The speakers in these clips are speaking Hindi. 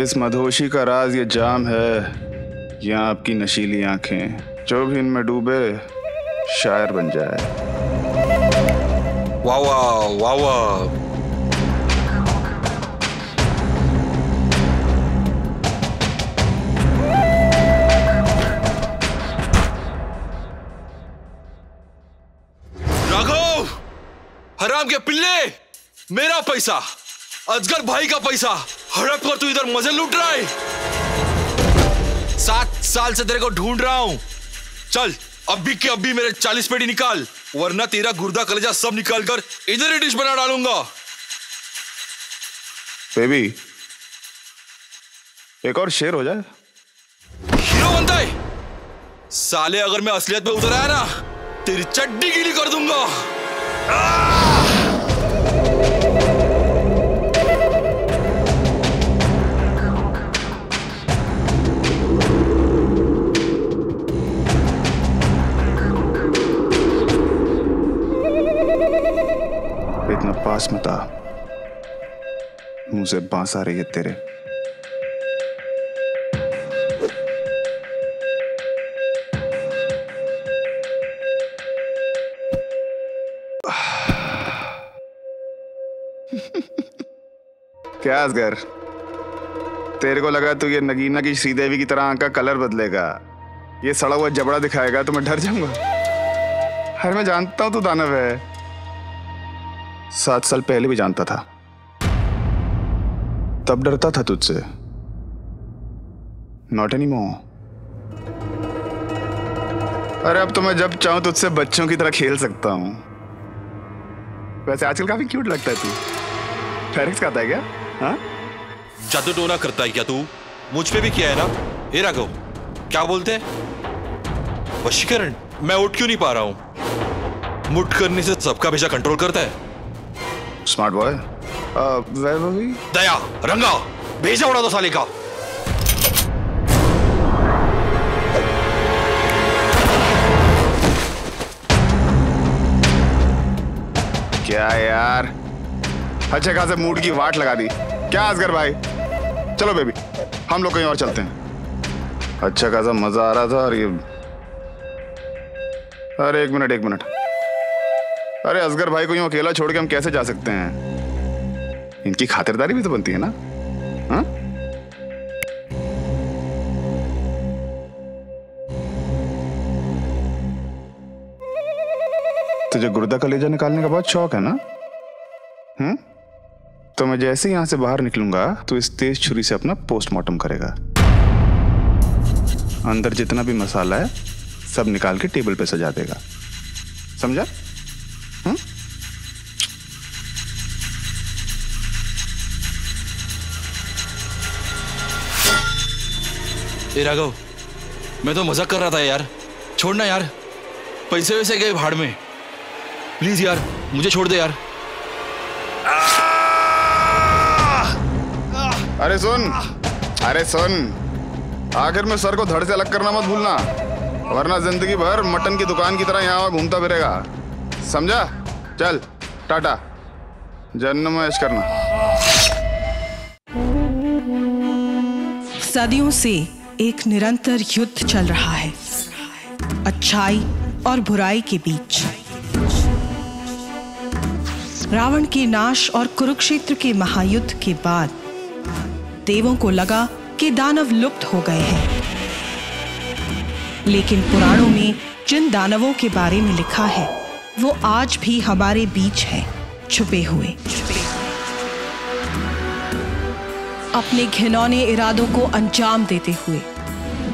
इस मधोशी का राज ये जाम है, यहाँ आपकी नशीली आंखें, जो भी इनमें डूबे शायर बन जाए। वाह वाह वाह वाह। राघव, हराम के पिल्ले, मेरा पैसा, अजगर भाई का पैसा हड़प कर तू इधर मजे लूट रहा है। 7 साल से तेरे को ढूंढ रहा हूं। चल अभी के अभी मेरे 40 पेटी निकाल, वरना तेरा गुर्दा कलेजा सब निकाल कर इधर ही डिश बना डालूंगा। बेबी, एक और शेर हो जाए। हीरो बनता है साले, अगर मैं असलियत में उतर आया ना, तेरी चड्डी गीली कर दूंगा। इतना पास मत आ, मुंह से बांस आ रही है तेरे। क्या असगर, तेरे को लगा तू ये नगीना की श्रीदेवी की तरह आंख का कलर बदलेगा, ये सड़ा हुआ जबड़ा दिखाएगा तो मैं डर जाऊंगा? अरे मैं जानता हूं तू दानव है, 7 साल पहले भी जानता था, तब डरता था तुझसे। Not anymore. अरे अब तो मैं जब चाहूं तुझसे बच्चों की तरह खेल सकता हूं। वैसे आजकल काफी क्यूट लगता है तू। फेरिक्स खाता है क्या? हाँ? जादू टोना करता है क्या तू? मुझ पे भी किया है ना। ए राघव, क्या बोलते हैं? वशीकरण? मैं उठ क्यों नहीं पा रहा हूं? मुठ करने से सबका भेजा कंट्रोल करता है। Smart boy. वैभवी? दया, रंगा, भेजा उड़ा दो साले का। क्या यार, अच्छे खासे मूड की वाट लगा दी क्या असगर भाई? चलो बेबी, हम लोग कहीं और चलते हैं। अच्छा खासा मजा आ रहा था और ये। अरे एक मिनट। अरे असगर भाई को यूं अकेला छोड़ के हम कैसे जा सकते हैं? इनकी खातिरदारी भी तो बनती है ना। हाँ? तुझे गुर्दा कलेजा निकालने का बहुत शौक है ना? तो मैं जैसे ही यहां से बाहर निकलूंगा तो इस तेज छुरी से अपना पोस्टमार्टम करेगा। अंदर जितना भी मसाला है सब निकाल के टेबल पे सजा देगा, समझा? ए राघव, मैं तो मजाक कर रहा था यार, छोड़ना यार, पैसे वैसे गए भाड़ में, प्लीज यार मुझे छोड़ दे यार। अरे सुन, आखिर में सर को धड़ से अलग करना मत भूलना, वरना जिंदगी भर मटन की दुकान की तरह यहाँ घूमता फिरेगा, समझा? चल टाटा, जन्नम ऐश करना। सदियों से एक निरंतर युद्ध चल रहा है अच्छाई और बुराई के बीच। रावण के नाश और कुरुक्षेत्र के महायुद्ध के बाद देवों को लगा कि दानव लुप्त हो गए हैं, लेकिन पुराणों में जिन दानवों के बारे में लिखा है वो आज भी हमारे बीच है, छुपे हुए। अपने घिनौने इरादों को अंजाम देते हुए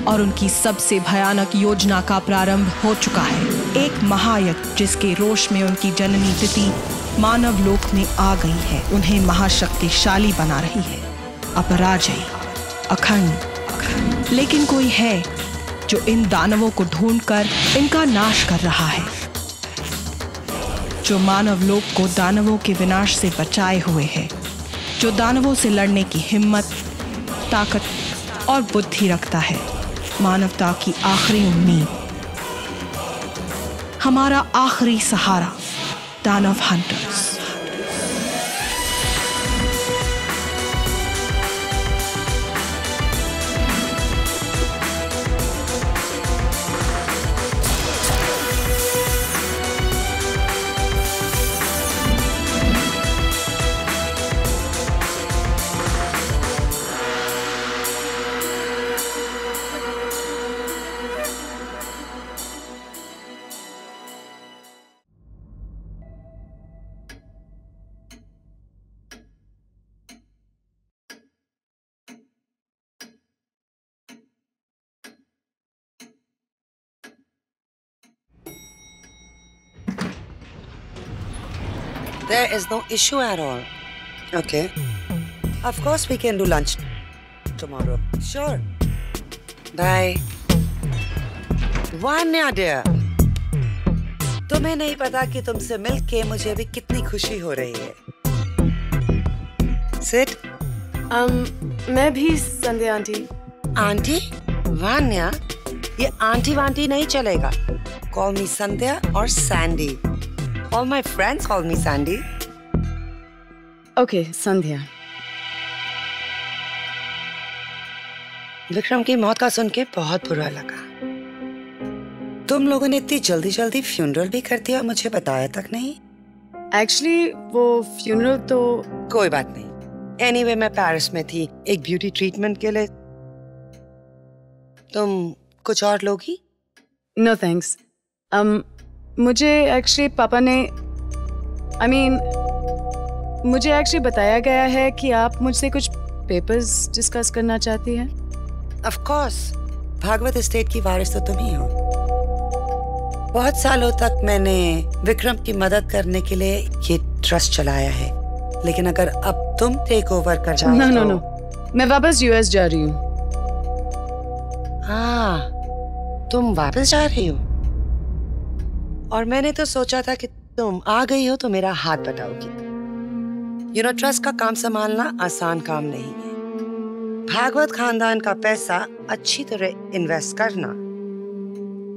और उनकी सबसे भयानक योजना का प्रारंभ हो चुका है। एक महायज्ञ जिसके रोष में उनकी जननी तिथि मानव लोक में आ गई है, उन्हें महाशक्तिशाली बना रही है, अपराजय, अखंड। लेकिन कोई है जो इन दानवों को ढूंढकर इनका नाश कर रहा है, जो मानव लोक को दानवों के विनाश से बचाए हुए है, जो दानवों से लड़ने की हिम्मत, ताकत और बुद्धि रखता है, मानवता की आखिरी उम्मीद, हमारा आखिरी सहारा, दानव hunters. There is no issue at all. Okay. Of course we can do lunch tomorrow. Sure. Bye. Vanya dear. तुम्हें नहीं पता कि तुमसे मिलके मुझे अभी कितनी खुशी हो रही है. Sit. मैं भी संध्या आंटी. आंटी? वान्या? ये आंटी वांटी नहीं चलेगा. Call me संध्या और Sandy. All my friends call me Sandy. Okay, संध्या. विक्रम की मौत का सुन के बहुत बुरा लगा. तुम लोगों ने इतनी जल्दी जल्दी फ्यूनरल भी कर दिया, मुझे बताया तक नहीं. Actually, वो फ्यूनरल तो कोई बात नहीं. Anyway, मैं पेरिस में थी एक ब्यूटी ट्रीटमेंट के लिए. तुम कुछ और लोगी? No thanks. मुझे एक्चुअली पापा ने मुझे एक्चुअली बताया गया है कि आप मुझसे कुछ पेपर्स डिस्कस करना चाहती हैं. Of course. भागवत एस्टेट की वारिस तो तुम ही हो. बहुत सालों तक मैंने विक्रम की मदद करने के लिए ये ट्रस्ट चलाया है, लेकिन अगर अब तुम टेक ओवर कर जाओ No. मैं वापस यूएस जा रही हूँ. हाँ, तुम वापस जा रही हो? और मैंने तो सोचा था कि तुम आ गई हो तो मेरा हाथ बटाओगी. ट्रस्ट का काम संभालना आसान काम नहीं है. भागवत खानदान का पैसा अच्छी तरह इन्वेस्ट करना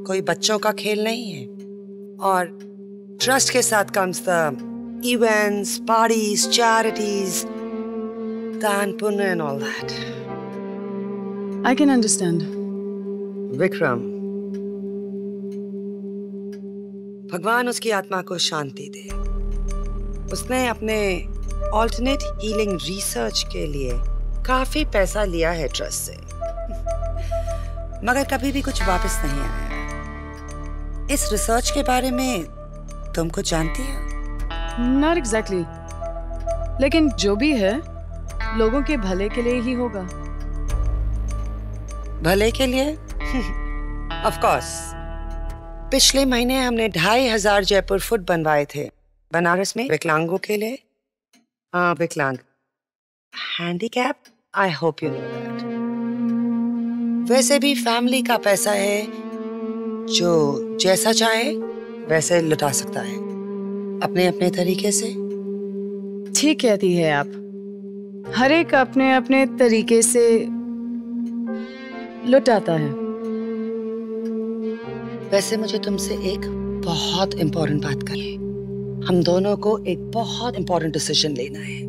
कोई बच्चों का खेल नहीं है. और ट्रस्ट के साथ comes the events, parties, charities, दान पुण्य and all that. I can understand. Vikram, भगवान उसकी आत्मा को शांति दे. उसने अपने ऑल्टरनेट हीलिंग रिसर्च के लिए काफी पैसा लिया है ट्रस्ट से, मगर कभी भी कुछ वापस नहीं आया. इस रिसर्च के बारे में तुम कुछ जानती हो? Not exactly. लेकिन जो भी है लोगों के भले के लिए ही होगा. भले के लिए? Of course. पिछले महीने हमने 2500 जयपुर फुट बनवाए थे बनारस में विकलांगों के लिए. हाँ, विकलांग, handicap. I hope you know that. वैसे भी फैमिली का पैसा है जो जैसा चाहे वैसे लुटा सकता है, अपने अपने तरीके से. ठीक कहती है आप. हर एक अपने अपने तरीके से लुटाता है. वैसे मुझे तुमसे एक बहुत इंपॉर्टेंट बात करनी है. हम दोनों को एक बहुत इंपॉर्टेंट डिसीजन लेना है.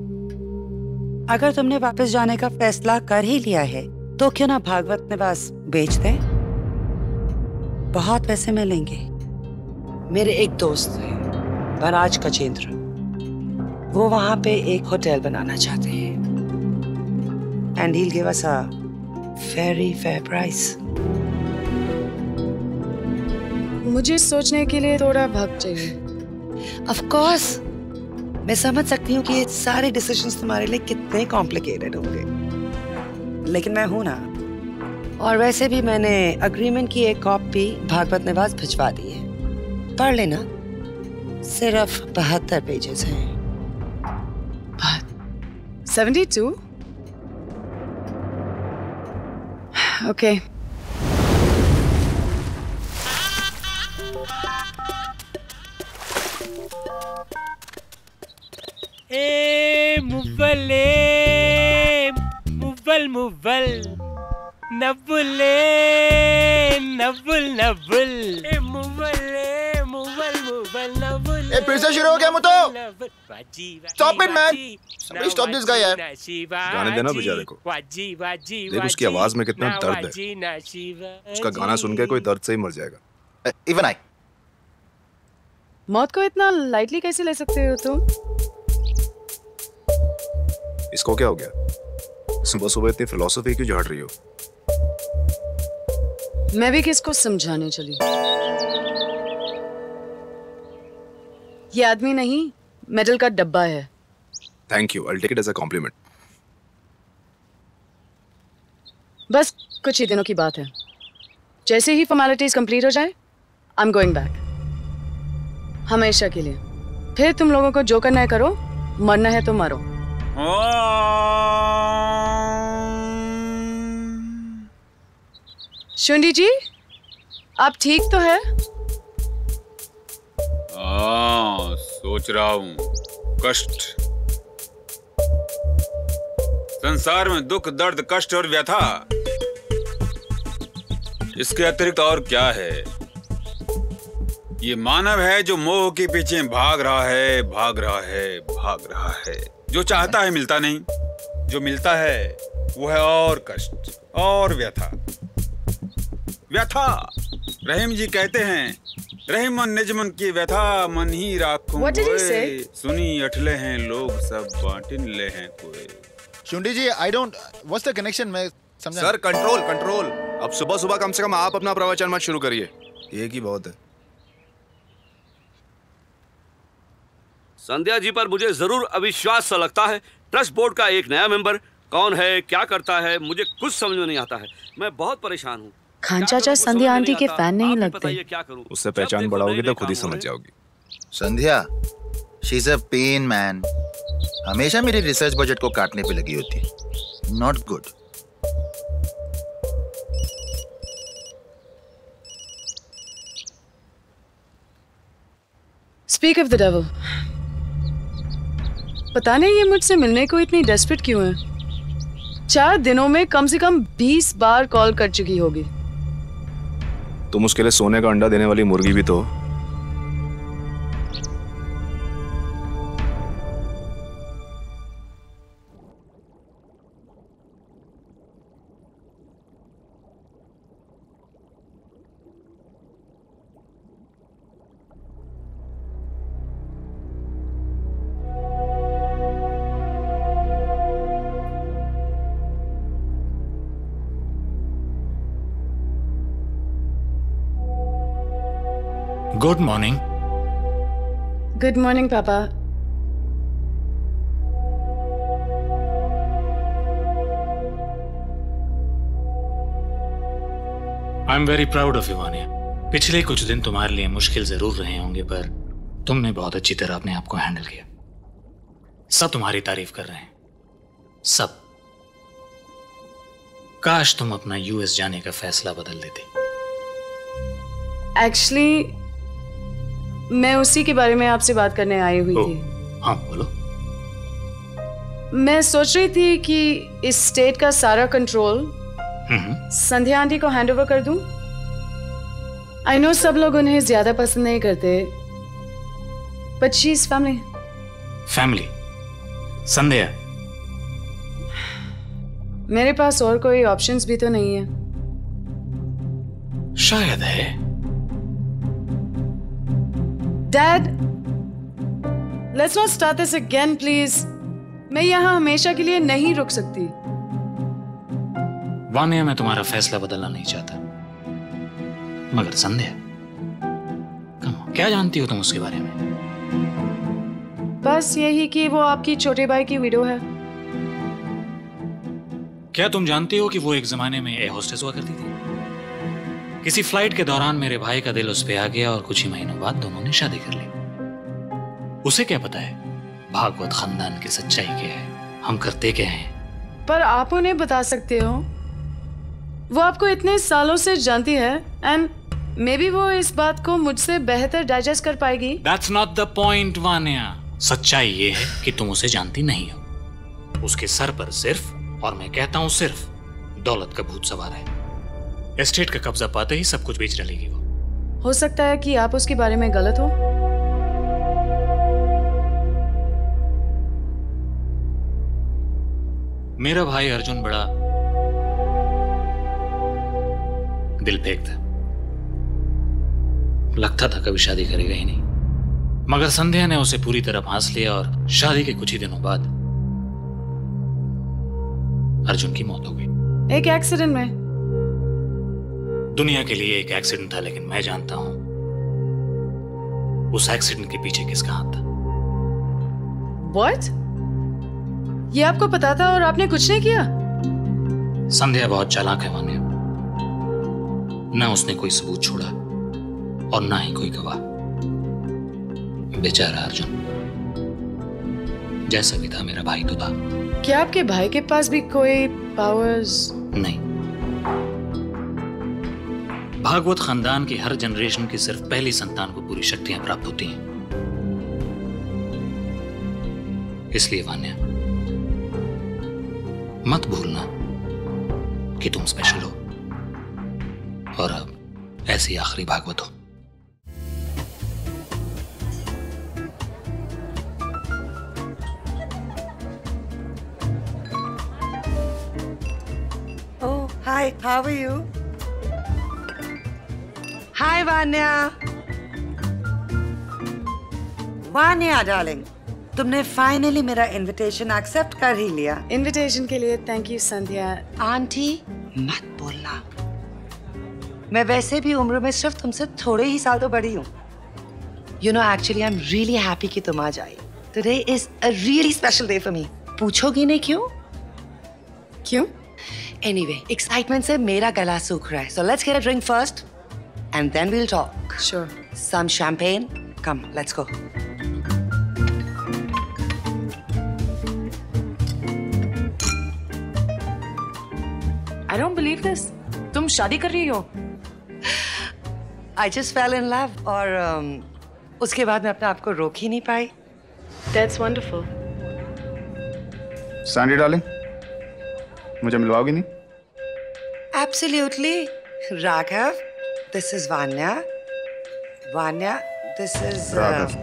अगर तुमने वापस जाने का फैसला कर ही लिया है तो क्यों ना भागवत निवास बेच दें? बहुत पैसे मिलेंगे. मेरे एक दोस्त है महाराज गजेंद्र, वो वहां पे एक होटल बनाना चाहते हैं. And he'll give us a very fair price. मुझे सोचने के लिए थोड़ा वक्त चाहिए. Of course, मैं समझ सकती हूँ कि ये सारे डिसीजंस तुम्हारे लिए कितने कॉम्प्लिकेटेड होंगे, लेकिन मैं हूं ना. और वैसे भी मैंने अग्रीमेंट की एक कॉपी भागवत निवास भिजवा दी है. पढ़ लेना. सिर्फ 72 पेजेस हैं. 72? Okay. मुव्वल नब्बुल फिर से शुरू हो गया मुतो. Stop it, man. Somebody stop this guy, यार. गाने देना बेचारे को. देख उसकी आवाज में कितना दर्द है. उसका गाना सुन के कोई दर्द से ही मर जाएगा. Even I. मौत को इतना लाइटली कैसे ले सकते हो तुम? इसको क्या हो गया? सुबह सुबह इतनी फिलोसफी क्यों झाड़ रही हो? मैं भी किसको समझाने चली. ये आदमी नहीं, मेटल का डब्बा है. Thank you. I'll take it as a compliment. बस कुछ ही दिनों की बात है. जैसे ही फॉर्मेलिटीज कंप्लीट हो जाए, I'm going back. हमेशा के लिए. फिर तुम लोगों को जो करना है करो, मरना है तो मरो। शुंडी जी, आप ठीक तो है? हाँ, सोच रहा हूँ। कष्ट, संसार में दुख, दर्द, कष्ट और व्यथा, इसके अतिरिक्त और क्या है? ये मानव है जो मोह के पीछे भाग रहा है, भाग रहा है, भाग रहा है। जो चाहता है मिलता नहीं, जो मिलता है वो है और कष्ट और व्यथा। व्यथा, रहीम जी कहते हैं, रहीम मन निज मन की व्यथा मन ही राखूं। सुनी अठले हैं लोग सब बांटिन ले हैं कोई। Shundi ji, I don't, what's the connection? मैं समझा। Sir control control. अब सुबह सुबह कम से कम आप अपना प्रवचन मत शुरू करिए, एक ही बहुत है। संध्या जी पर मुझे जरूर अविश्वास सा लगता है। ट्रस्ट बोर्ड का एक नया मेंबर कौन है, क्या करता है, मुझे कुछ समझ में नहीं आता है। मैं बहुत परेशान हूँ। खान चाचा संध्या आंटी के फैन नहीं लगते। उससे पहचान बढ़ाओगे तो खुद ही समझ जाओगी। Sandhya, she is a pen man. हमेशा मेरे रिसर्च बजट को काटने पे लगी होती है। Not good. Speak of the devil. पता नहीं ये मुझसे मिलने को इतनी डेस्परेट क्यों है। 4 दिनों में कम से कम 20 बार कॉल कर चुकी होगी। तुम उसके लिए सोने का अंडा देने वाली मुर्गी भी तो। Good morning. गुड मॉर्निंग पापा। I am very proud of you Vaniya. पिछले कुछ दिन तुम्हारे लिए मुश्किल जरूर रहे होंगे, पर तुमने बहुत अच्छी तरह अपने आप को हैंडल किया। सब तुम्हारी तारीफ कर रहे हैं, सब। काश तुम अपना यूएस जाने का फैसला बदल देते। एक्चुअली मैं उसी के बारे में आपसे बात करने आई हुई थी। हाँ बोलो। मैं सोच रही थी कि इस स्टेट का सारा कंट्रोल संध्या आंटी को हैंड ओवर कर दूं। आई नो सब लोग उन्हें ज्यादा पसंद नहीं करते, but she is family. Family? Sandhya, मेरे पास और कोई ऑप्शंस भी तो नहीं है। शायद है। Dad, let's not start this again, please. मैं यहाँ हमेशा के लिए नहीं रुक सकती। वानिया, मैं तुम्हारा फैसला बदलना नहीं चाहता, मगर संध्या, क्या जानती हो तुम उसके बारे में? बस यही कि वो आपकी छोटे भाई की विडो है। क्या तुम जानती हो कि वो एक जमाने में एयर होस्टेस हुआ करती थी? किसी फ्लाइट के दौरान मेरे भाई का दिल उस पे आ गया और कुछ ही महीनों बाद दोनों ने शादी कर ली। उसे क्या पता है भागवत खानदान की सच्चाई क्या है, हम करते क्या हैं। पर आप उन्हें बता सकते हो, वो आपको इतने सालों से जानती है, एंड मे बी वो इस बात को मुझसे बेहतर डाइजेस्ट कर पाएगी। That's not the point, Vaniya. सच्चाई ये है कि तुम उसे जानती नहीं हो। उसके सर पर सिर्फ, और मैं कहता हूं सिर्फ, दौलत का भूत सवार है। एस्टेट का कब्जा पाते ही सब कुछ बेच डालेगी वो। हो सकता है कि आप उसके बारे में गलत हो। मेरा भाई अर्जुन बड़ा दिल फेंक था, लगता था कभी शादी करेगा ही नहीं, मगर संध्या ने उसे पूरी तरह फांस लिया और शादी के कुछ ही दिनों बाद अर्जुन की मौत हो गई। एक एक्सीडेंट में? दुनिया के लिए एक एक्सीडेंट था, लेकिन मैं जानता हूं उस एक्सीडेंट के पीछे किसका हाथ था। What? ये आपको पता था और आपने कुछ नहीं किया? संध्या बहुत चालाक है वानिया। ना उसने कोई सबूत छोड़ा और ना ही कोई गवाह। बेचारा अर्जुन, जैसा भी था मेरा भाई तो था। क्या आपके भाई के पास भी कोई पावर्स? नहीं, भागवत खानदान की हर जनरेशन की सिर्फ पहली संतान को पूरी शक्तियां प्राप्त होती हैं। इसलिए वान्या, मत भूलना कि तुम स्पेशल हो और अब ऐसी आखिरी भागवत हो। Oh, hi, how are you? Hi, Vanya. Vanya, darling. तुमने फाइनली मेरा इनविटेशन एक्सेप्ट कर ही लिया। इनविटेशन के लिए थैंक यू संध्या। आंटी मत बोलना, मैं वैसे भी उम्र में सिर्फ तुमसे थोड़े ही साल तो बड़ी हूँ। You know, actually I am really happy कि तुम आज आई। Today is a really special day for me. पूछोगी नहीं क्यों? क्यों? एनीवे, एक्साइटमेंट से मेरा गला सूख रहा है। So let's get a drink first and then we will talk. Sure. Some champagne, come let's go. I don't believe this. तुम शादी कर रही हो? I just fell in love और उसके बाद मैं अपने आप को रोक ही नहीं पाई। That's wonderful. सैंडी डार्लिंग, मुझे मिलवाओगी नहीं? Absolutely. Raghav, this is Vanya. Vanya, this is Raghav.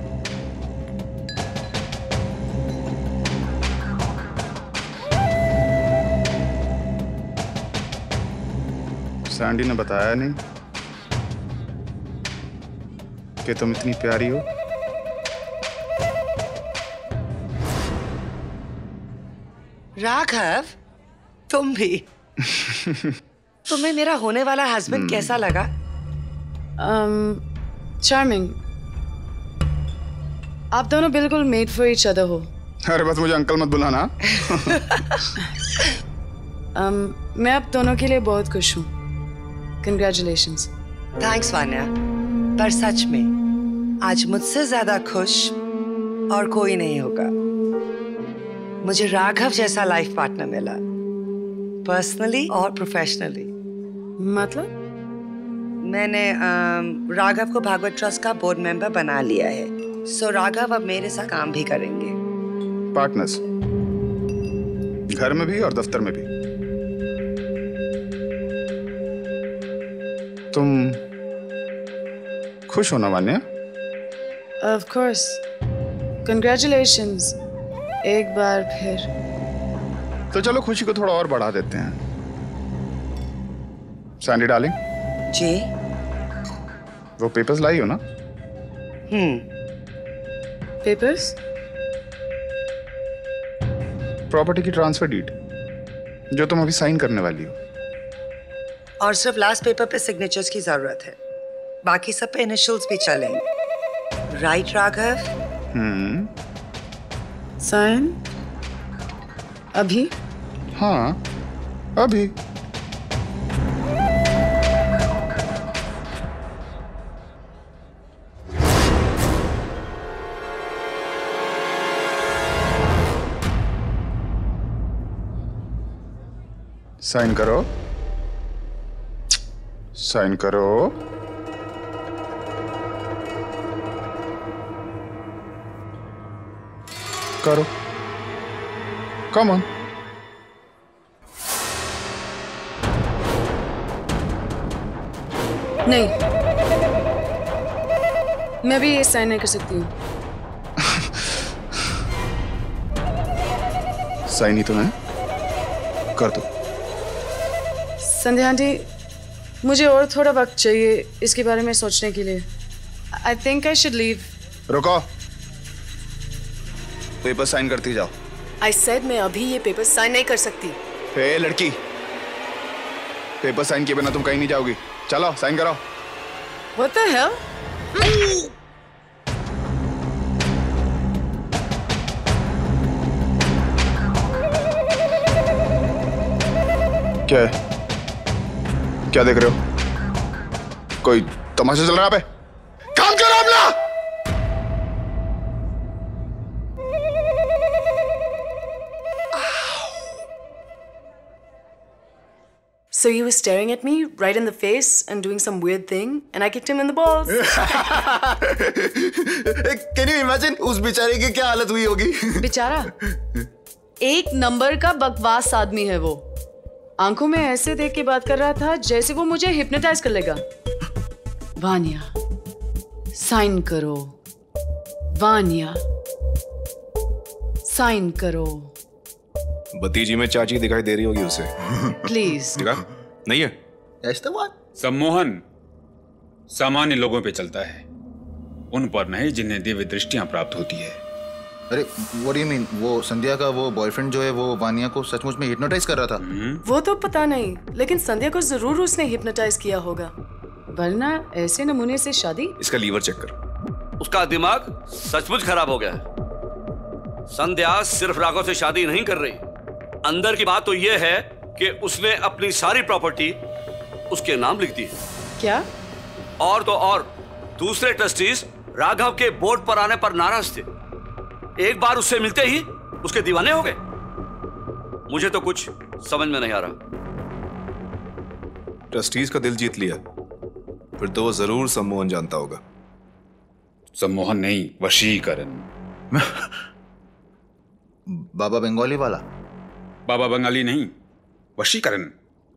Sandy ने बताया नहीं कि तुम इतनी प्यारी हो। राघव, तुम भी। तुम्हें मेरा होने वाला हस्बैंड कैसा लगा? चार्मिंग। आप दोनों बिल्कुल मेड फॉर ईच अदर हो। अरे बस मुझे अंकल मत बुलाना। मैं आप दोनों के लिए बहुत खुश हूँ। Congratulations. थैंक्स वान्या, पर सच में आज मुझसे ज्यादा खुश और कोई नहीं होगा। मुझे राघव जैसा लाइफ पार्टनर मिला, पर्सनली और प्रोफेशनली। मतलब? मैंने राघव को भागवत ट्रस्ट का बोर्ड मेंबर बना लिया है। सो राघव अब मेरे साथ काम भी करेंगे। पार्टनर्स, घर में भी और दफ्तर में भी। तुम खुश हो ना वान्या? Of course. Congratulations. एक बार फिर। तो चलो खुशी को थोड़ा और बढ़ा देते हैं। Sandy darling. जी। वो पेपर्स लाई हो ना? पेपर्स? प्रॉपर्टी की ट्रांसफर डीड जो तुम अभी साइन करने वाली हो। और सिर्फ लास्ट पेपर पे सिग्नेचर्स की जरूरत है, बाकी सब पे इनिशियल्स भी चलेंगे। राइट राघव? साइन अभी? हाँ, अभी। साइन करो, साइन करो। करो, कम ऑन। नहीं, मैं भी ये साइन नहीं कर सकती हूँ। साइन ही तो है, कर दो। संध्या आंटी, मुझे और थोड़ा वक्त चाहिए इसके बारे में सोचने के लिए। I think I should leave. रुको, पेपर साइन करती जाओ। I said मैं अभी ये पेपर साइन नहीं कर सकती। हे लड़की, पेपर साइन किए बिना तुम कहीं नहीं जाओगी। चलो साइन करो। What the hell? क्या है? क्या देख रहे हो? कोई तमाशा चल रहा है पे? काम करो अपना। So he was staring at me right in the face and doing some weird thing, and I kicked him in the balls. Can you imagine उस बेचारे की क्या हालत हुई होगी? बेचारा एक नंबर का बकवास आदमी है वो। आंखों में ऐसे देख के बात कर रहा था जैसे वो मुझे हिप्नोटाइज कर लेगा। वानिया, साइन करो। वानिया, साइन करो। भतीजी में चाची दिखाई दे रही होगी उसे। प्लीज। दिखा? नहीं है? सम्मोहन सामान्य लोगों पे चलता है, उन पर नहीं जिन्हें दिव्य दृष्टियां प्राप्त होती है। अरे what do you mean? वो संध्या का वो बॉयफ्रेंड जो है वो वानिया को सचमुच में हिप्नोटाइज कर रहा था? वो तो पता नहीं, लेकिन संध्या को जरूर उसने हिप्नोटाइज किया होगा, वरना ऐसे नमूने से शादी। इसका लीवर चेक कर। उसका दिमाग सचमुच खराब हो गया है। संध्या सिर्फ राघव से शादी नहीं कर रही, अंदर की बात तो यह है कि उसने अपनी सारी प्रॉपर्टी उसके नाम लिख दी है। क्या? और तो और दूसरे ट्रस्टीज राघव के बोर्ड पर आने पर नाराज थे। एक बार उससे मिलते ही उसके दीवाने हो गए। मुझे तो कुछ समझ में नहीं आ रहा। ट्रस्टीज का दिल जीत लिया, फिर तो वो जरूर सम्मोहन जानता होगा। सम्मोहन नहीं, वशीकरण। बाबा बंगाली वाला? बाबा बंगाली नहीं, वशीकरण,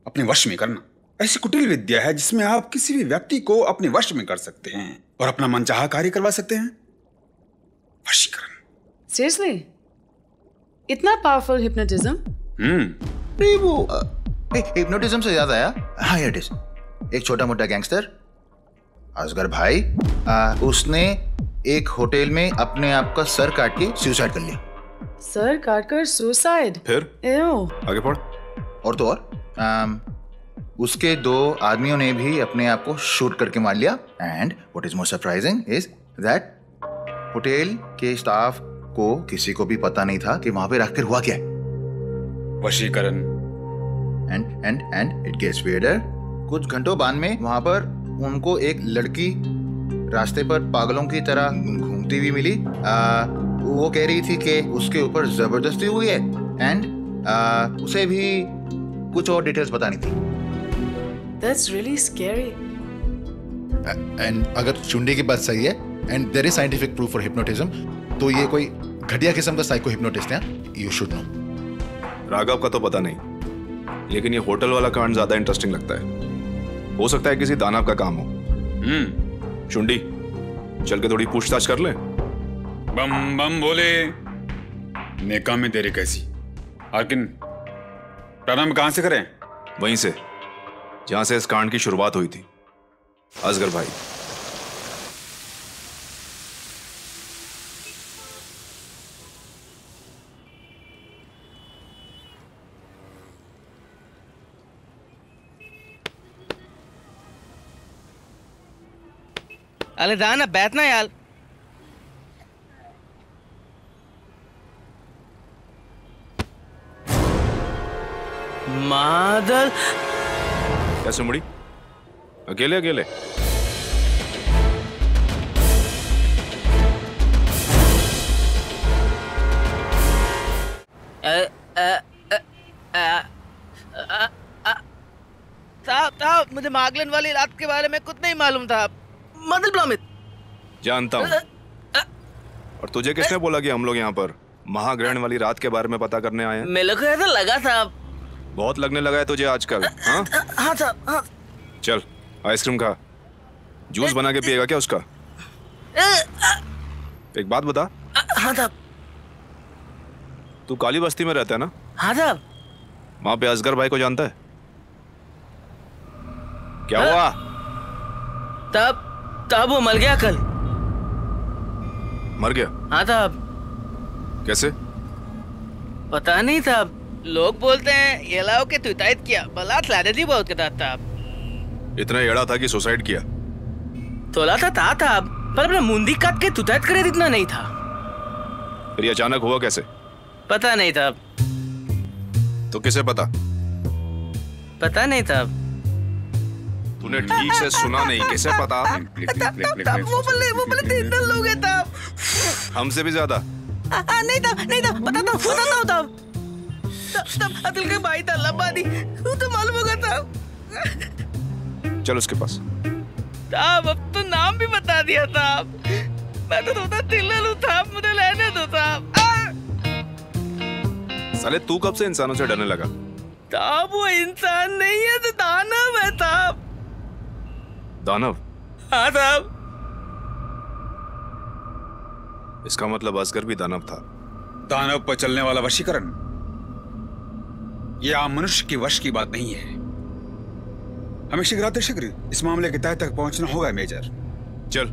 अपने वश में करना। ऐसी कुटिल विद्या है जिसमें आप किसी भी व्यक्ति को अपने वश में कर सकते हैं और अपना मनचाहा कार्य करवा सकते हैं। वशीकरण। Seriously? इतना पावरफुल हिप्नोटिज्म? वो हिप्नोटिज्म से याद आया। हाँ इट इज। एक छोटा मोटा गैंगस्टर असगर भाई, उसने एक होटल में अपने आप का सर काट के सुसाइड कर लिया। सर काटकर सुसाइड? फिर? आगे पढ़। और तो और उसके 2 आदमियों ने भी अपने आप को शूट करके मार लिया। And what is more surprising is that hotel के स्टाफ को किसी को भी पता नहीं था कि वहां पे रखकर हुआ क्या है। वशीकरण। And it gets weirder. कुछ घंटों बाद में वहां पर उनको एक लड़की रास्ते पर पागलों की तरह घूमती हुई मिली। वो कह रही थी कि उसके ऊपर जबरदस्ती हुई है एंड उसे भी कुछ और डिटेल्स बतानी थी। That's really scary. एंड अगर चुंडी की बात सही है and there is scientific proof for hypnotism, तो ये कोई घटिया किस्म का साइको हिप्नोटिस्ट है। You should know. राघव का तो पता नहीं, लेकिन ये होटल वाला कांड ज्यादा इंटरेस्टिंग लगता है। हो सकता है किसी दानव का काम हो। चुंडी, चल के थोड़ी पूछताछ कर ले। बम बम बोले, नेका में देरी कैसी। आर्किन, प्रारंभ कहां से करें? वहीं से जहां से इस कांड की शुरुआत हुई थी। असगर भाई। अरे दाना बैठना यार। मादल। कैसे मुड़ी? अकेले अकेले? साहब मुझे मागलन वाली रात के बारे में कुछ नहीं मालूम था। मदल ब्लामित जानता हूँ। और तुझे किसने बोला कि हम लोग यहाँ पर महाग्रहण वाली रात के बारे में पता करने आए हैं? मेरे को ऐसा लगा था। बहुत लगने लगा है तुझे आजकल। हाँ हाँ साहब हाँ। चल आइसक्रीम खा। जूस बना के पिएगा क्या उसका? एक बात बता। हाँ साहब। तू काली बस्ती में रहता है ना? हाँ साहब। वहां पे असगर भाई को जानता है? क्या हुआ? तब वो मर गया कल। मर गया? हाँ साहब। कैसे? पता नहीं साहब, लोग बोलते हैं ये लाओ के तुतायत किया, बलात लादती बहुत के साहब। इतना एड़ा था कि सुसाइड किया? थोड़ा सा था साहब, पर अपना मुंडी काट के तुतायत करे इतना नहीं था। फिर अचानक हुआ कैसे? पता नहीं साहब। तो किसे पता? पता नहीं साहब। तूने ठीक से सुना नहीं, किसे पता? वो बोले 3 लोग हैं साहब। हमसे भी ज्यादा? नहीं था, बताता हूँ। तब अदिल का भाई था लबादी, वो तो मालूम होगा था। चल उसके पास। ताब अब तो नाम भी बता दिया था। मैं तो रोता तिल्लू था, मुझे लेने दो ताब। साले तू कब से इंसानों से डरने लगा? ताब वो इंसान नहीं है, तो दानव है ताब। दानव? हाँ ताब। इसका मतलब असगर भी दानव था। दानव पर चलने वाला वशीकरण यह आम मनुष्य की वश की बात नहीं है। हमें शीघ्र इस मामले के तह तक पहुंचना होगा मेजर। चल।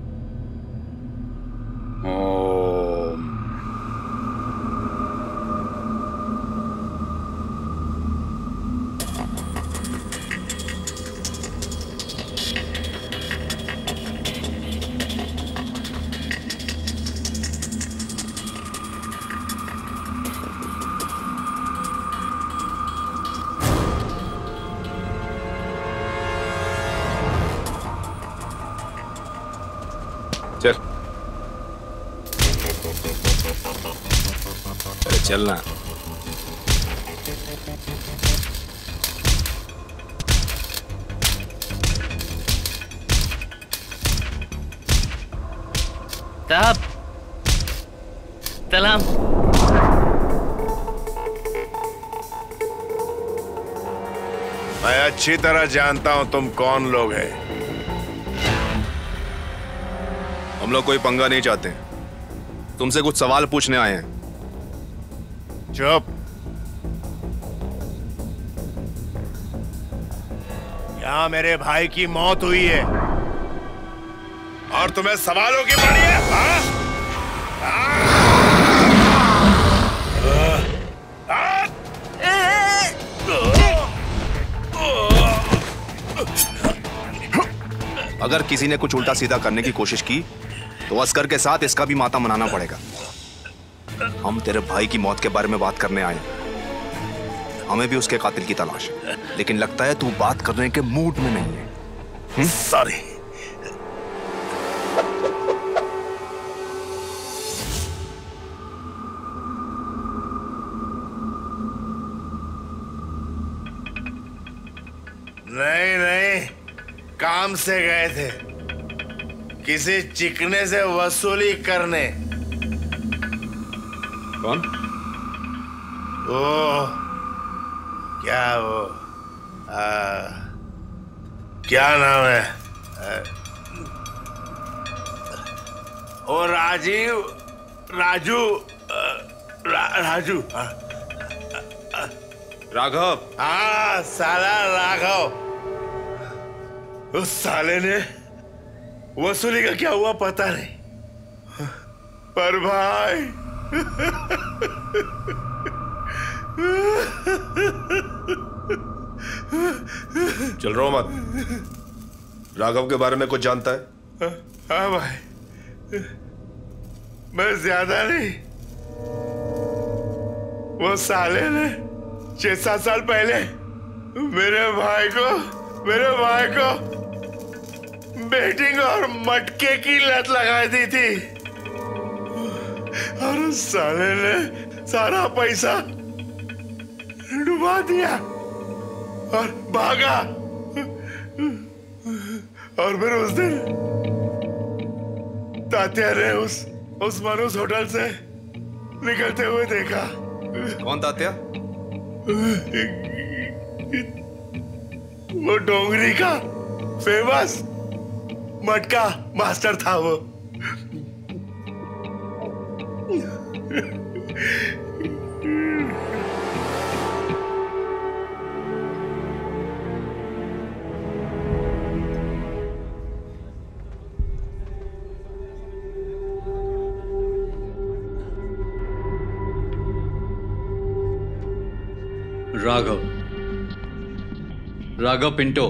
ओम। चल। अरे चलना। ताब सलाम। मैं अच्छी तरह जानता हूं तुम कौन लोग हैं। हम लोग कोई पंगा नहीं चाहते, तुमसे कुछ सवाल पूछने आए हैं। चुप। यहां मेरे भाई की मौत हुई है और तुम्हें सवालों की पड़ी है? हाँ? अगर किसी ने कुछ उल्टा सीधा करने की कोशिश की तो असगर के साथ इसका भी माता मनाना पड़ेगा। हम तेरे भाई की मौत के बारे में बात करने आए हैं। हमें भी उसके कातिल की तलाश है, लेकिन लगता है तू बात करने के मूड में नहीं है। सॉरी। नहीं नहीं, काम से गए थे, किसी चिकने से वसूली करने। कौन? वो क्या वो क्या नाम है? ओ राजू राघव। हाँ साला राघव। उस साले ने वसूली का क्या हुआ पता नहीं, पर भाई चल रो मत। राघव के बारे में कुछ जानता है? हाँ भाई, मैं ज्यादा नहीं। वो साले ने 6-7 साल पहले मेरे भाई को बेटिंग और मटके की लत लगा दी थी और उस साले ने सारा पैसा डुबा दिया और भागा। और फिर उस दिन तात्या ने उस मनुष होटल से निकलते हुए देखा। कौन तात्या? वो डोंगरी का फेमस मटका मास्टर था वो। राघव पिंटो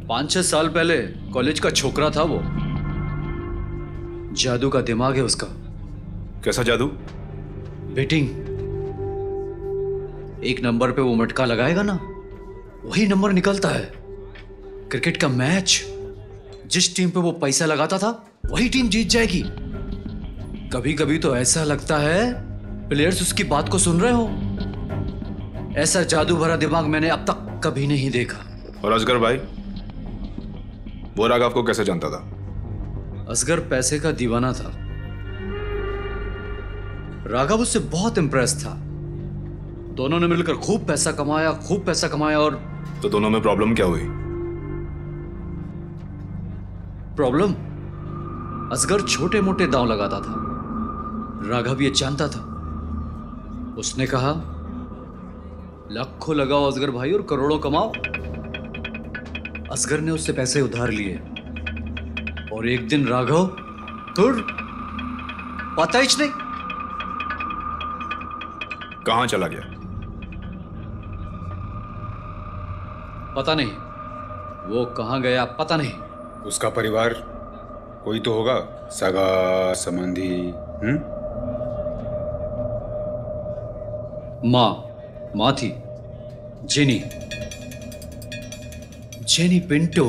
5-6 साल पहले कॉलेज का छोकरा था वो। जादू का दिमाग है उसका। कैसा जादू? बेटिंग। एक नंबर पे वो मटका लगाएगा ना, वही नंबर निकलता है। क्रिकेट का मैच, जिस टीम पे वो पैसा लगाता था वही टीम जीत जाएगी। कभी कभी तो ऐसा लगता है प्लेयर्स उसकी बात को सुन रहे हो। ऐसा जादू भरा दिमाग मैंने अब तक कभी नहीं देखा। और असगर भाई, वो राघव को कैसे जानता था? असगर पैसे का दीवाना था। राघव उससे बहुत इंप्रेस था। दोनों ने मिलकर खूब पैसा कमाया और तो दोनों में प्रॉब्लम क्या हुई? प्रॉब्लम? असगर छोटे मोटे दांव लगाता था, राघव ये जानता था। उसने कहा लाखों लगाओ असगर भाई और करोड़ों कमाओ। असगर ने उससे पैसे उधार लिए और एक दिन राघव तुर पता ही नहीं कहां चला गया। पता नहीं वो कहां गया, पता नहीं। उसका परिवार कोई तो होगा, सगा संबंधी। माँ थी, जेनी पिंटो।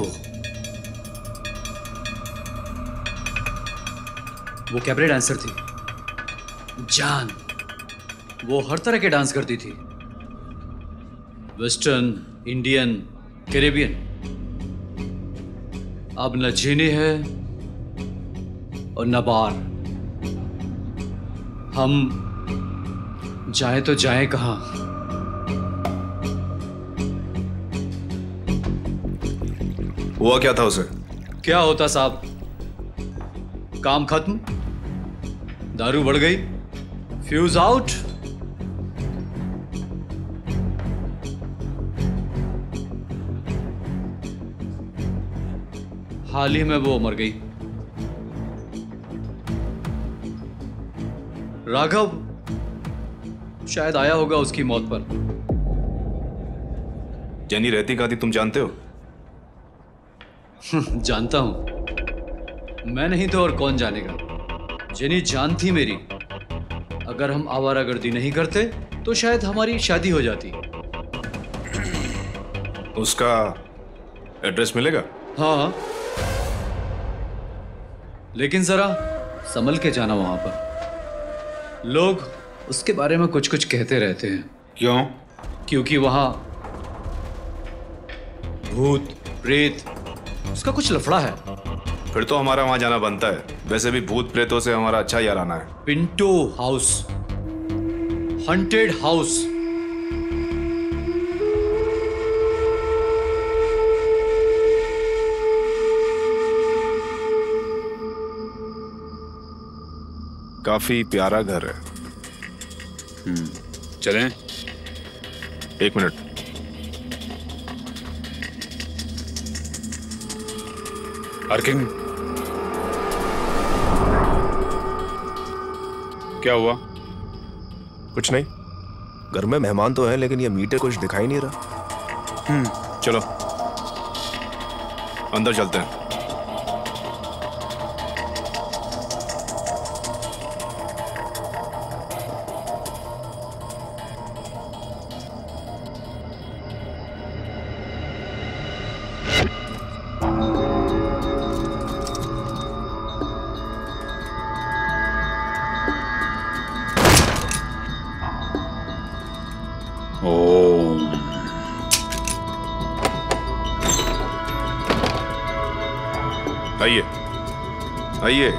वो कैबरे डांसर थी। जान, वो हर तरह के डांस करती थी, वेस्टर्न, इंडियन, कैरेबियन। अब न जेनी है और न बार। हम जाए तो जाए कहां? हुआ क्या था उसे? क्या होता साहब, काम खत्म, दारू बढ़ गई, फ्यूज आउट। हाल ही में वो मर गई। राघव शायद आया होगा उसकी मौत पर। जेनी रहती कहां थी तुम जानते हो? जानता हूं, मैं नहीं तो और कौन जानेगा। जेनी जान थी मेरी। अगर हम आवारागर्दी नहीं करते तो शायद हमारी शादी हो जाती। उसका एड्रेस मिलेगा? हाँ, लेकिन जरा संभल के जाना। वहां पर लोग उसके बारे में कुछ कुछ कहते रहते हैं। क्यों? क्योंकि वहां भूत प्रेत, उसका कुछ लफड़ा है। फिर तो हमारा वहां जाना बनता है। वैसे भी भूत प्रेतों से हमारा अच्छा याराना है। Pinto house, haunted house. काफी प्यारा घर है। चलें? 1 मिनट। अर्किन, क्या हुआ? कुछ नहीं। घर में मेहमान तो हैं, लेकिन ये मीटर कुछ दिखाई नहीं रहा। चलो अंदर चलते हैं। आइए आइए।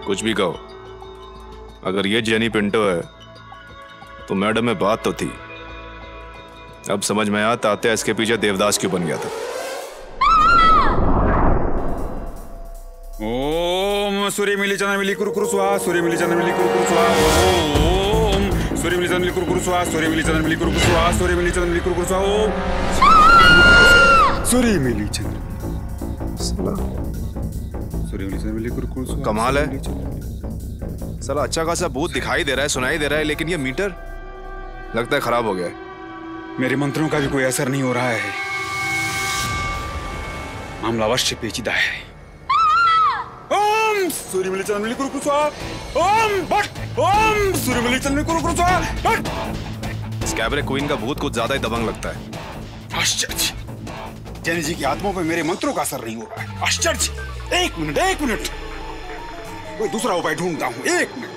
कुछ भी कहो, अगर ये जेनी पिंटो है तो मैडम में बात तो थी। अब समझ में आता है इसके पीछे देवदास क्यों बन गया था। ओम सूर्य मिली चंद्र मिली कुरकुरु स्वाहा, सूर्य मिली चंद्र मिली कुरकुरु स्वाहा। ओम सूर्य मिली चंद्र मिली कुरकुरु स्वाहा, सूर्य मिली चंद्र मिली कुरकुरु स्वाहा, सूर्य मिली चंद्र मिली कुरकुरु स्वाहा। ओम सूर्य मिली चंद्र, सूर्य मिली चंद्र मिली कुरकुरु स्वाहा। कमाल है साला, अच्छा खासा भूत दिखाई दे रहा है, सुनाई दे रहा है, लेकिन ये मीटर लगता है खराब हो गया है। मेरे मंत्रों का भी कोई असर नहीं हो रहा है। मामला अवश्य पेचीदा है। ओम सूर्यमली चंद्रमली कुरु कुरु स्वाहा, ओम भट, ओम सूर्यमली चंद्रमली कुरु कुरु स्वाहा, भट। इस कैबरे क्वीन का भूत कुछ ज्यादा ही दबंग लगता है। आश्चर्य, जैनी जी की आत्माओं पर मेरे मंत्रों का असर नहीं हो रहा है। आश्चर्य। एक मिनट, कोई दूसरा उपाय ढूंढता हूँ। एक मिनट।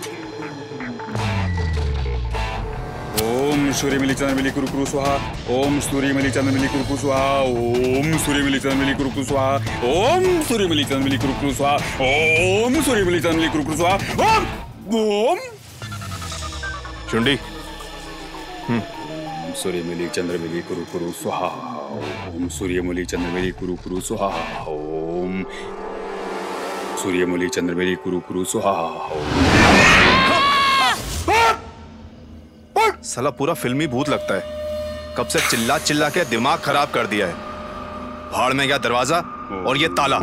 ओम सूर्यमली चंद्रमली कुरु कुरु स्वाहा, ओम सूर्यमली चंद्रमली कुरु कुरु स्वाहा, ओम सूर्यमली चंद्रमली कुरु कुरु स्वाहा, ओम सूर्यमली चंद्रमली कुरु कुरु स्वाहा, ओम सूर्यमली चंद्रमली कुरु कुरु स्वाहा, ओम। चुंडी। सूर्यमली चंद्रमली कुरु कुरु स्वाहा, ओम सूर्यमली चंद्रमली कुरु कुरु स्वाहा, ओम सूर्यमली चंद्रमली कुरु कुरु स्वाहा। साला पूरा फिल्मी भूत लगता है। कब से चिल्ला चिल्ला के दिमाग खराब कर दिया है। भाड़ में गया दरवाजा और ये ताला।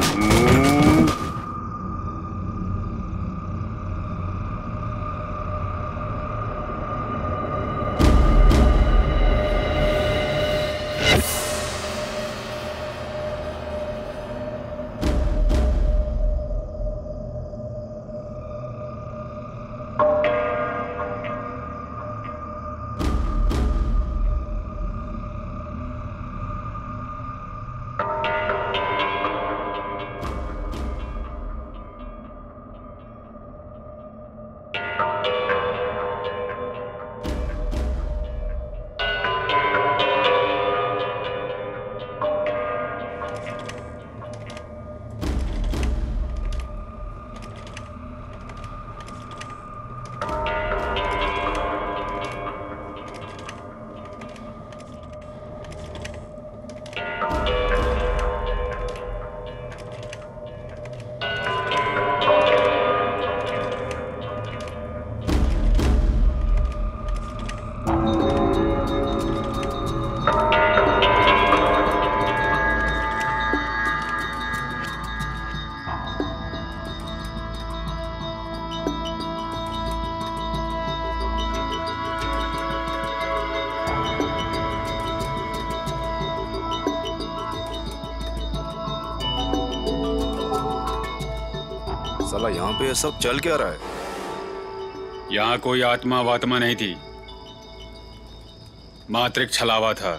साला यहाँ पे ये सब चल क्या रहा है? यहाँ कोई आत्मा वात्मा नहीं थी, मात्र एक छलावा था।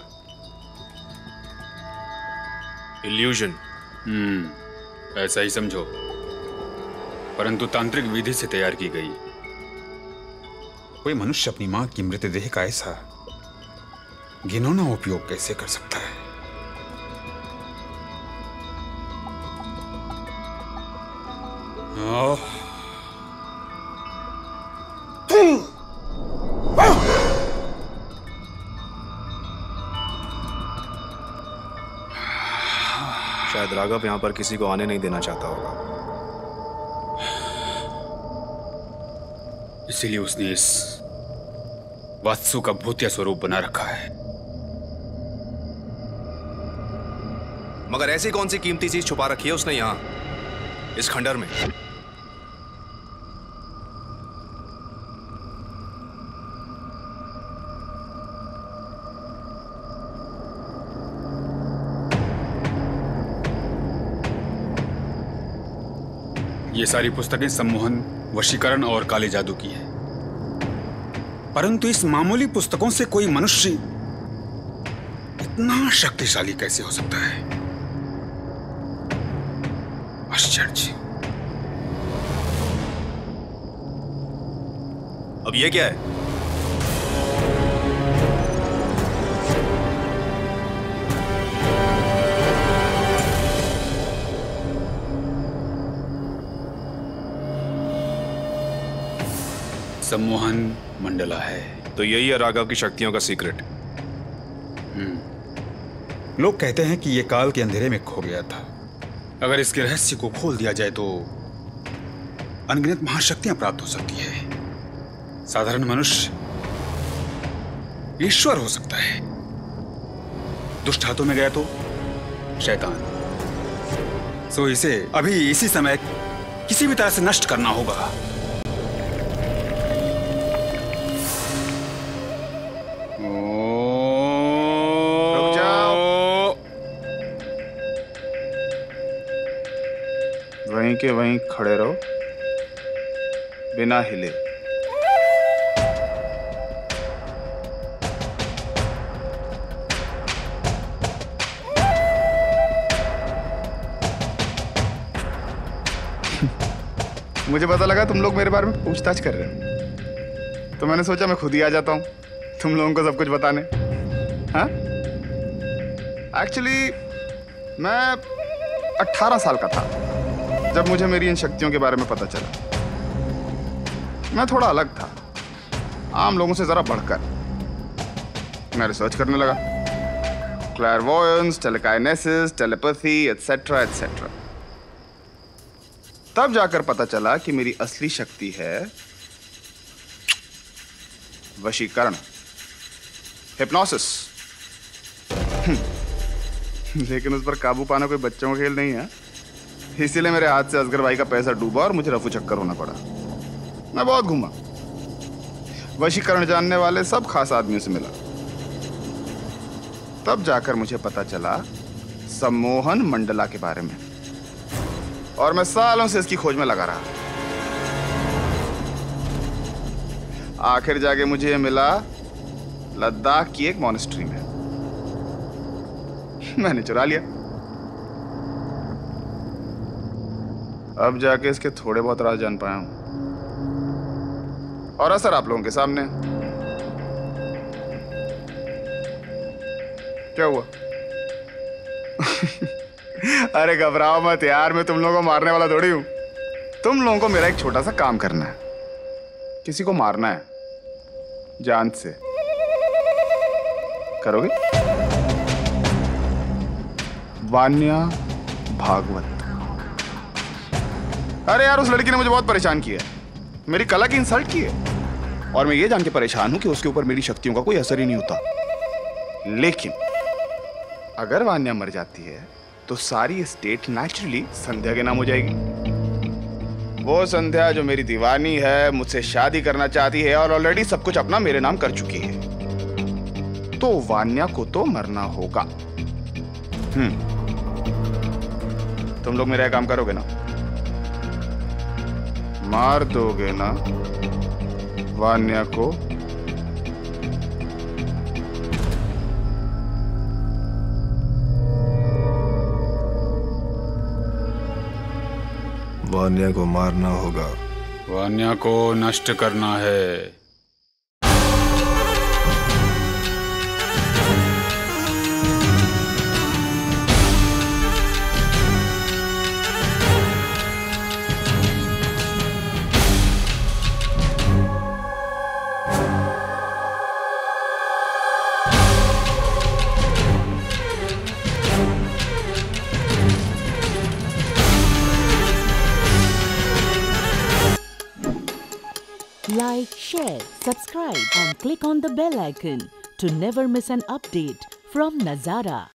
इल्यूजन। ऐसा ही समझो, परंतु तांत्रिक विधि से तैयार की गई। कोई मनुष्य अपनी मां की मृतदेह का ऐसा घिनौना उपयोग कैसे कर सकता है? शायद राघव यहाँ पर किसी को आने नहीं देना चाहता होगा, इसीलिए उसने इस वात्सु का भूतिया स्वरूप बना रखा है। मगर ऐसी कौन सी कीमती चीज छुपा रखी है उसने यहाँ इस खंडर में? ये सारी पुस्तकें सम्मोहन, वशीकरण और काले जादू की है, परंतु इस मामूली पुस्तकों से कोई मनुष्य इतना शक्तिशाली कैसे हो सकता है? आश्चर्य। अब ये क्या है? सम्मोहन मंडला है। तो यही है राघव की शक्तियों का सीक्रेट। लोग कहते हैं कि यह काल के अंधेरे में खो गया था। अगर इसके रहस्य को खोल दिया जाए तो अनगिनत महाशक्तियां प्राप्त हो सकती है। साधारण मनुष्य ईश्वर हो सकता है। दुष्ट हाथों में गया तो शैतान। सो इसे अभी इसी समय किसी भी तरह से नष्ट करना होगा। वहीं के वहीं खड़े रहो। बिना हिले। मुझे पता लगा तुम लोग मेरे बारे में पूछताछ कर रहे हो, तो मैंने सोचा मैं खुद ही आ जाता हूँ तुम लोगों को सब कुछ बताने। हाँ, एक्चुअली मैं 18 साल का था जब मुझे मेरी इन शक्तियों के बारे में पता चला। मैं थोड़ा अलग था, आम लोगों से जरा बढ़कर। मैं रिसर्च करने लगा, क्लैरवॉयंस, टेलीकाइनेसिस, टेलीपैथी एटसेट्रा एटसेट्रा। तब जाकर पता चला कि मेरी असली शक्ति है वशीकरण, हिप्नोसिस। लेकिन उस पर काबू पाना कोई बच्चों का खेल नहीं है, इसीलिए मेरे हाथ से असगर भाई का पैसा डूबा और मुझे रफू चक्कर होना पड़ा। मैं बहुत घूमा, वशीकरण जानने वाले सब खास आदमियों से मिला। तब जाकर मुझे पता चला सम्मोहन मंडला के बारे में, और मैं सालों से इसकी खोज में लगा रहा। आखिर जाके मुझे ये मिला लद्दाख की एक मॉनेस्ट्री में। मैंने चुरा लिया। अब जाके इसके थोड़े बहुत राज जान पाया हूं, और असर आप लोगों के सामने। क्या हुआ? अरे घबराओ मत यार, मैं तुम लोगों को मारने वाला थोड़ी हूं। तुम लोगों को मेरा एक छोटा सा काम करना है, किसी को मारना है जान से। करोगे? वान्या भागवत। अरे यार, उस लड़की ने मुझे बहुत परेशान किया है, मेरी कला की इंसल्ट की है, और मैं ये जान के परेशान हूं कि उसके ऊपर मेरी शक्तियों का कोई असर ही नहीं होता। लेकिन अगर वान्या मर जाती है तो सारी स्टेट नेचुरली संध्या के नाम हो जाएगी। वो संध्या जो मेरी दीवानी है, मुझसे शादी करना चाहती है और ऑलरेडी सब कुछ अपना मेरे नाम कर चुकी है। तो वान्या को तो मरना होगा। तुम लोग मेरा काम करोगे ना? मार दोगे ना वान्या को? वान्या को मारना होगा। वान्या को नष्ट करना है। Like, share, subscribe and click on the bell icon to never miss an update from Nazara.